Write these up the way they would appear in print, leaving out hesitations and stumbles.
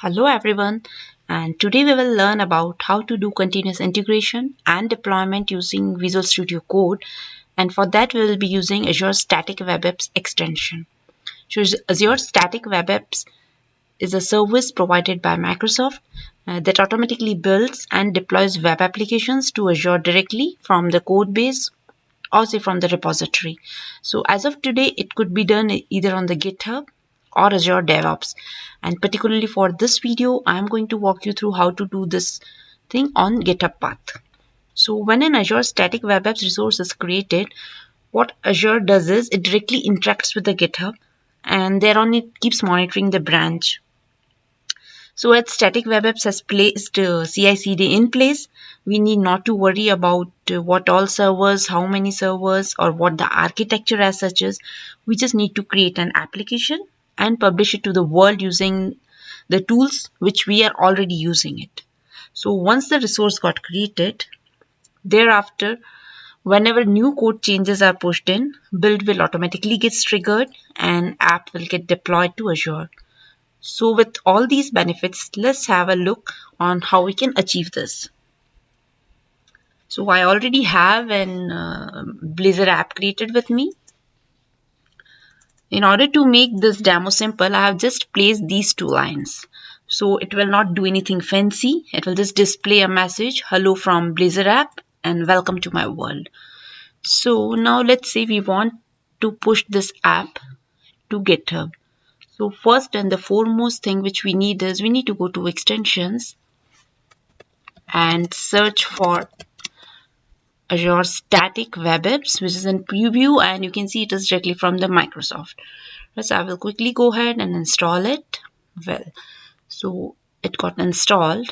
Hello everyone, and today we will learn about how to do continuous integration and deployment using Visual Studio Code, and for that we will be using Azure Static Web Apps extension. So Azure Static Web Apps is a service provided by Microsoft that automatically builds and deploys web applications to Azure directly from the code base or say from the repository. So as of today, it could be done either on the GitHub or Azure DevOps. And particularly for this video, I'm going to walk you through how to do this thing on GitHub path. So when an Azure Static Web Apps resource is created, what Azure does is it directly interacts with the GitHub and thereon it keeps monitoring the branch. So as Static Web Apps has placed CI/CD in place, we need not to worry about what all servers, how many servers, or what the architecture as such is. We just need to create an application and publish it to the world using the tools which we are already using it. So once the resource got created, thereafter, whenever new code changes are pushed in, build will automatically get triggered and app will get deployed to Azure. So with all these benefits, let's have a look on how we can achieve this. So I already have an Blazor app created with me. In order to make this demo simple, I have just placed these two lines. So it will not do anything fancy. It will just display a message, hello from Blazor app and welcome to my world. So now let's say we want to push this app to GitHub. So first and the foremost thing which we need is we need to go to extensions and search for Azure Static Web Apps, which is in preview, and you can see it is directly from the Microsoft. So I will quickly go ahead and install it. Well, so it got installed.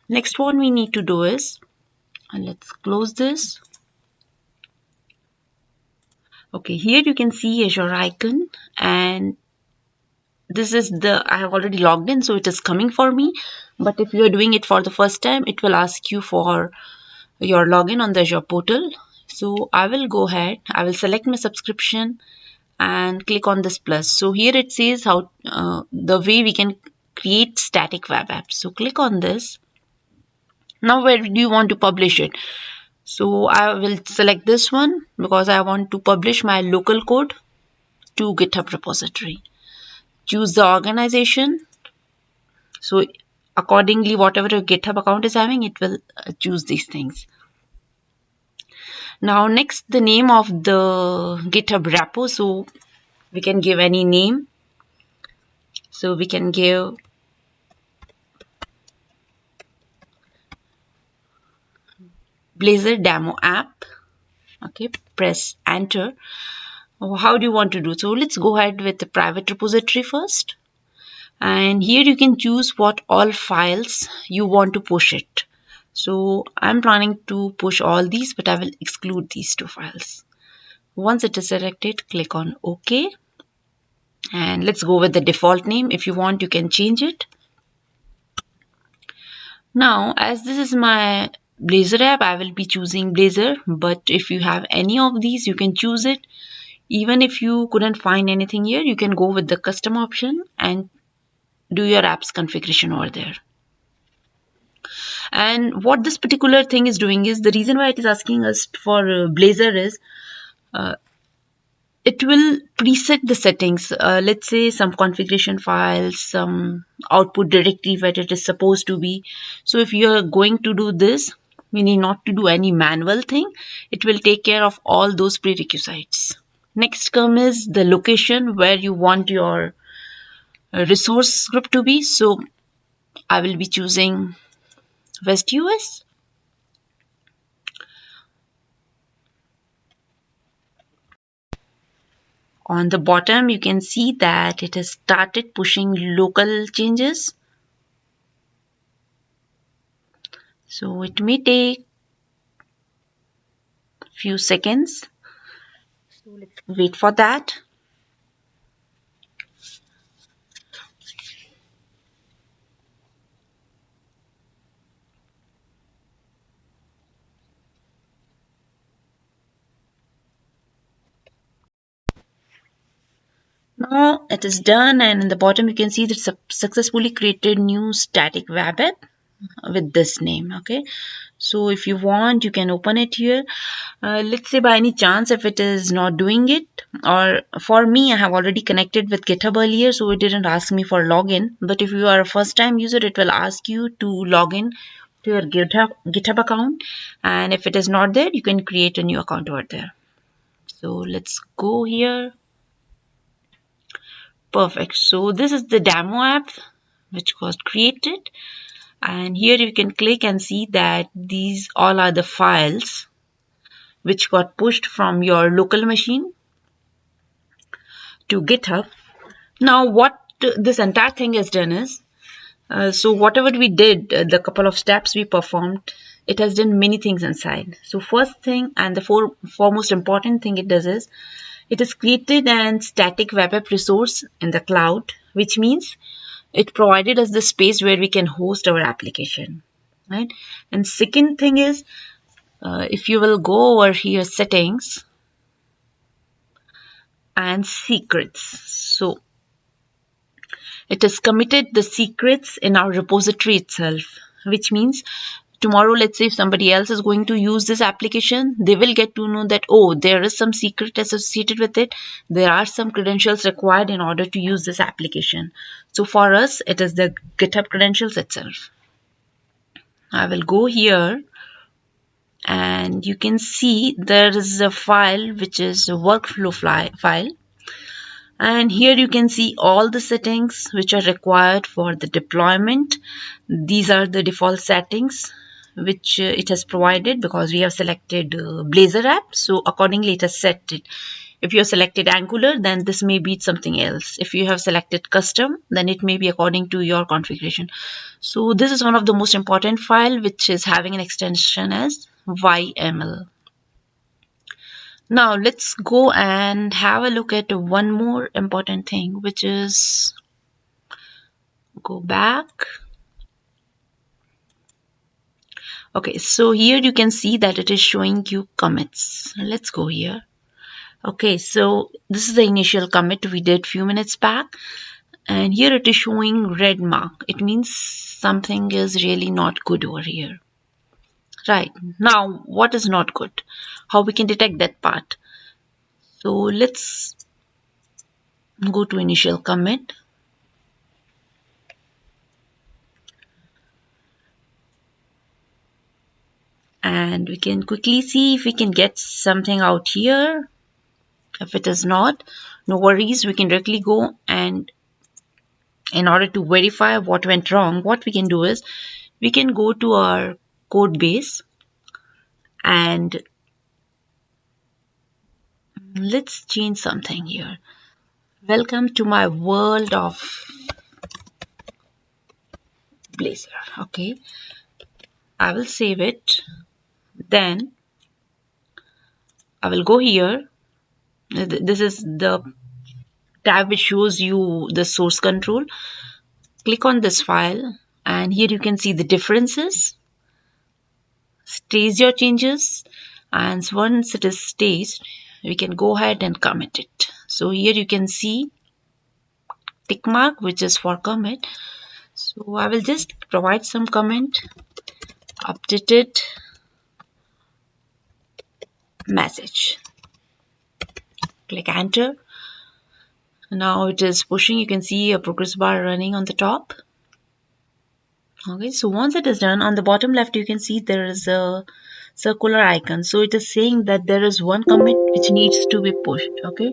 Next one we need to do is, and let's close this. Okay, here you can see Azure icon, and this is I have already logged in, so it is coming for me. But if you are doing it for the first time, it will ask you for your login on the Azure portal. So I will go ahead, I will select my subscription and click on this plus. So here it says how the way we can create static web apps. So click on this. Now where do you want to publish it? So I will select this one because I want to publish my local code to GitHub repository. Choose the organization. So accordingly, whatever your GitHub account is having, it will choose these things. Now next, the name of the GitHub repo. So we can give any name. So we can give Blazor demo app. Okay, press enter. How do you want to do? So let's go ahead with the private repository first. And here you can choose what all files you want to push it. So I'm planning to push all these, but I will exclude these two files. Once it is selected, click on OK. And let's go with the default name. If you want, you can change it. Now, as this is my Blazor app, I will be choosing Blazor. But if you have any of these, you can choose it. Even if you couldn't find anything here, you can go with the custom option and do your app's configuration over there. And what this particular thing is doing is, the reason why it is asking us for Blazor is it will preset the settings. Let's say some configuration files, some output directory where it is supposed to be. So if you are going to do this, we need not to do any manual thing. It will take care of all those prerequisites. Next is the location where you want your resource group to be. So I will be choosing West US. On the bottom, you can see that it has started pushing local changes. So it may take a few seconds. So let's wait for that. Now now it is done, and in the bottom you can see that successfully created new static web app with this name. Okay, so if you want, you can open it here. Let's say by any chance if it is not doing it, or for me I have already connected with GitHub earlier, so it didn't ask me for login. But if you are a first time user, it will ask you to log in to your GitHub account, and if it is not there, you can create a new account over there. So let's go here. Perfect. So this is the demo app which was created, and here you can click and see that these all are the files which got pushed from your local machine to GitHub. Now what this entire thing has done is, so whatever we did, the couple of steps we performed, it has done many things inside. So first thing, and the foremost important thing it does is, it has created an static web app resource in the cloud, which means it provided us the space where we can host our application, right? And second thing is, if you will go over here, settings and secrets. So it has committed the secrets in our repository itself, which means tomorrow, let's say if somebody else is going to use this application, they will get to know that, oh, there is some secret associated with it. There are some credentials required in order to use this application. So for us, it is the GitHub credentials itself. I will go here, and you can see there is a file which is a workflow file. And here you can see all the settings which are required for the deployment. These are the default settings which it has provided, because we have selected Blazor app. So accordingly it has set it. If you have selected Angular, then this may be something else. If you have selected custom, then it may be according to your configuration. So this is one of the most important file which is having an extension as YML. Now let's go and have a look at one more important thing, which is, go back. Okay, so here you can see that it is showing you commits. Let's go here. Okay, so this is the initial commit we did few minutes back, and here it is showing red mark. It means something is really not good over here. Right, now what is not good? How we can detect that part? So let's go to initial commit. And we can quickly see if we can get something out here. If it is not, no worries, we can directly go, and in order to verify what went wrong, what we can do is, we can go to our code base, and let's change something here. Welcome to my world of Blazor. Okay, I will save it. Then I will go here. This is the tab which shows you the source control. Click on this file, and here you can see the differences. Stage your changes, and once it is staged, we can go ahead and commit it. So here you can see tick mark, which is for commit. So I will just provide some comment, updated message. Click enter. Now it is pushing. You can see a progress bar running on the top. Okay, so once it is done, on the bottom left you can see there is a circular icon. So it is saying that there is one commit which needs to be pushed. Okay,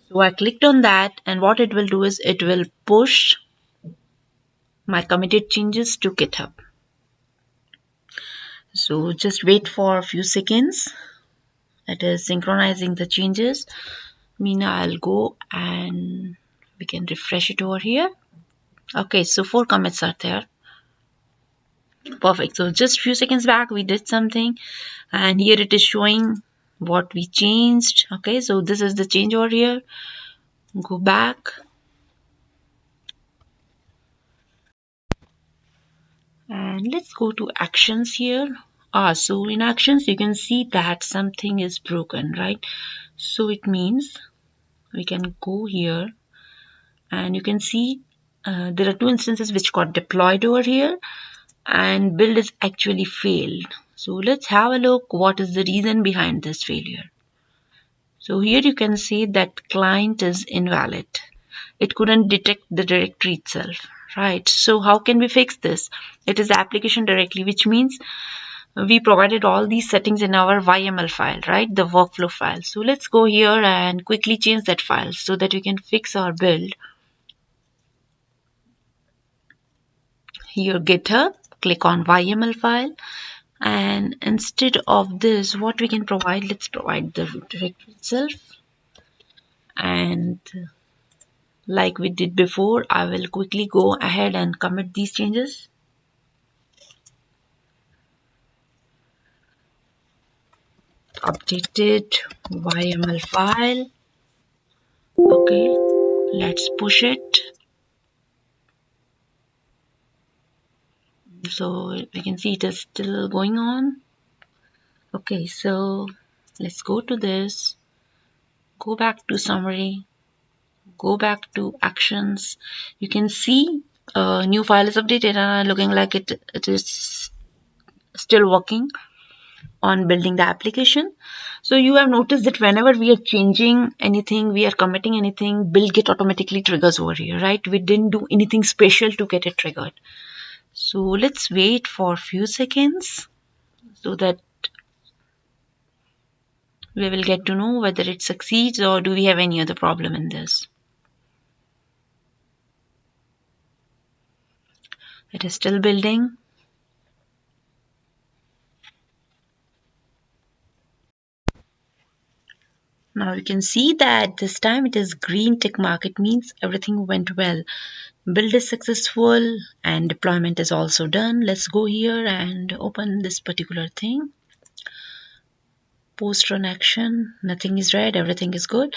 so I clicked on that, and what it will do is, it will push my committed changes to GitHub. So just wait for a few seconds. It is synchronizing the changes. Meanwhile, I'll go and we can refresh it over here. Okay, so 4 commits are there. Perfect. So just few seconds back we did something, and here it is showing what we changed. Okay, so this is the change over here. Go back, and let's go to actions here. So in actions you can see that something is broken, right? So it means we can go here and you can see there are two instances which got deployed over here, and build is actually failed. So let's have a look what is the reason behind this failure. So here you can see that client is invalid. It couldn't detect the directory itself, right? So how can we fix this? It is application directly, which means we provided all these settings in our YML file, right? The workflow file. So let's go here and quickly change that file so that we can fix our build. Here GitHub, click on YML file, and instead of this, what we can provide, let's provide the root directory itself. And like we did before, I will quickly go ahead and commit these changes. Updated YML file. Okay, let's push it. So we can see it is still going on. Okay, so let's go to this, go back to summary, go back to actions. You can see a new file is updated and looking like it is still working on building the application. So you have noticed that whenever we are changing anything, we are committing anything, build get automatically triggers over here, right? We didn't do anything special to get it triggered. So let's wait for a few seconds so that we will get to know whether it succeeds or do we have any other problem in this. It is still building. Now you can see that this time it is green tick mark. It means everything went well. Build is successful and deployment is also done. Let's go here and open this particular thing. Post run action, nothing is red, everything is good.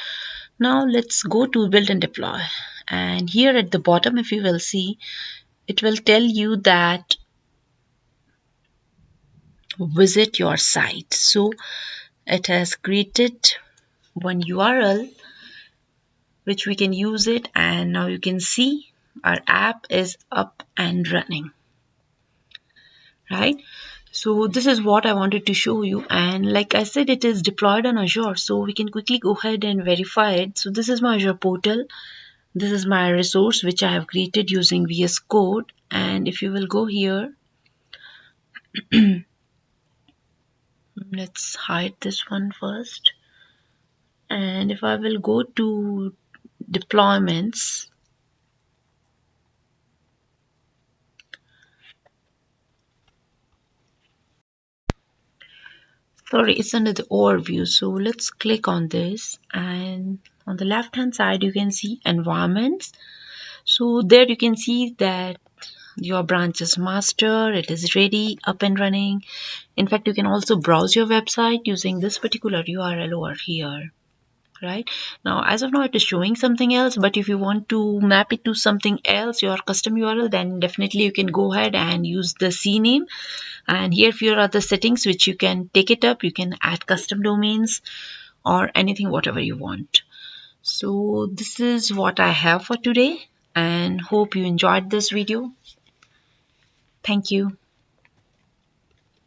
Now let's go to build and deploy. And here at the bottom, if you will see, it will tell you that visit your site. So it has created one URL which we can use it, and now you can see our app is up and running, right? So this is what I wanted to show you, and like I said, it is deployed on Azure, so we can quickly go ahead and verify it. So this is my Azure portal. This is my resource which I have created using VSCode, and if you will go here, let's hide this one first. And if I will go to deployments, sorry, it's under the overview. So let's click on this, and on the left hand side you can see environments. So there you can see that your branch is master, it is ready, up and running. In fact, you can also browse your website using this particular URL over here. Right now, as of now, it is showing something else, but if you want to map it to something else, your custom URL, then definitely you can go ahead and use the CNAME. And here are the settings which you can take it up. You can add custom domains or anything, whatever you want. So this is what I have for today, and hope you enjoyed this video. Thank you.